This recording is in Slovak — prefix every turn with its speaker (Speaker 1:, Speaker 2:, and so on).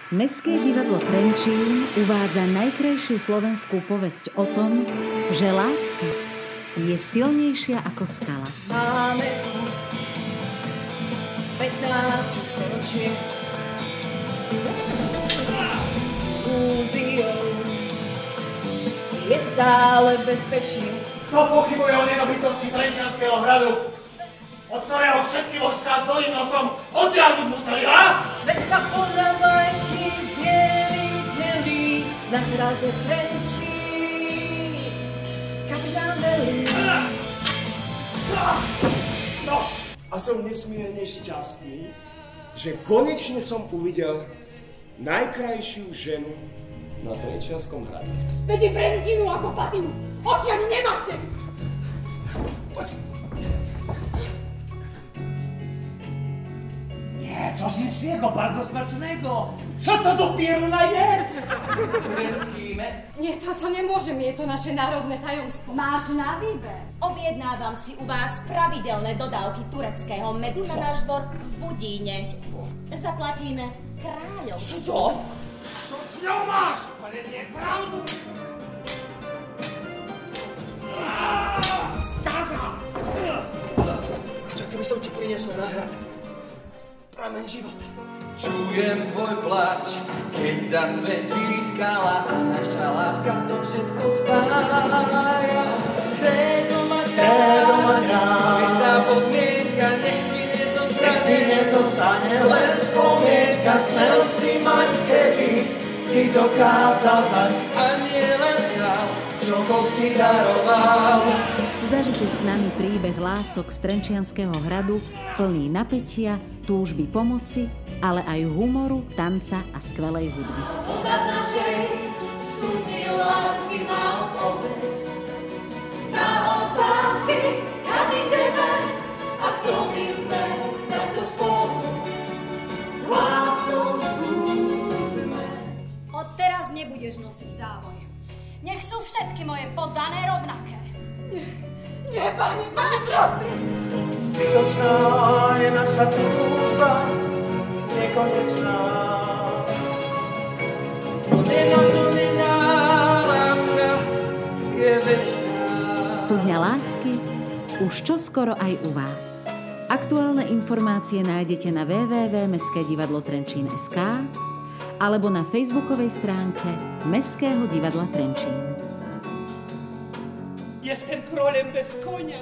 Speaker 1: Mestské divadlo Trenčín uvádza najkrajšiu slovenskú povesť o tom, že láska je silnejšia ako skala.
Speaker 2: Máme tu 15. storočie. Múzeum je stále bezpečie.
Speaker 3: Kto pochybuje o nedobytosti Trenčianskeho hradu, od ktorého všetky vojská s dlhým nosom odtiaľnuť museli, ha?
Speaker 2: Svet sa podľa vlajky delí na hrade Trenčín. Kapitán velí.
Speaker 3: Nož!
Speaker 4: A som nesmierne šťastný, že konečne som uvidel najkrajšiu ženu na Trenčianskom hrade.
Speaker 5: Veď Brenginu ako Fatimu. Oči ani nemáte.
Speaker 4: Poď.
Speaker 3: Nie, coś niczego, bardzo smacznego. Co to dopierna jest?
Speaker 6: Turecký med.
Speaker 5: Nie, to nemôžem, je to naše národné tajomstvo.
Speaker 7: Máš na výber. Objednávam si u vás pravidelné dodávky tureckého medu na náš dvor v Budíne. Zaplatíme kráľovství.
Speaker 3: Co? Co s ňou máš? Ale nie pravdu. Skaza!
Speaker 4: A čo keby som ti priniesol na hrad prameň života?
Speaker 6: Čujem tvoj plač, keď zacvetí skala a naša láska to všetko spája. Kredo maďa, keď tá podmienka nech ti nezostane, len spomienka, smel si mať, keby si dokázal dať. A nie len vzal, čo Boh ti daroval.
Speaker 1: Zažite s nami príbeh lások z Trenčianskeho hradu, plný napätia, túžby pomoci, ale aj humoru, tanca a skvelej hudby.
Speaker 2: Voda v našej studni lásky na odpoveď. Na otázky, kam ideme a kto my sme, takto spolu s láskou skúsme.
Speaker 7: Odteraz nebudeš nosiť závoj. Nech sú všetky moje poddané rovnaké.
Speaker 5: Nie, pani, prosím.
Speaker 4: Zbytočná je naša túžba, nekonečná.
Speaker 6: Nenaplnená láska je večná.
Speaker 1: Studňa lásky už čoskoro aj u vás. Aktuálne informácie nájdete na www.mestskedivadlotrenčín.sk alebo na facebookovej stránke Mestského divadla Trenčín.
Speaker 3: Jestem królem bez konia.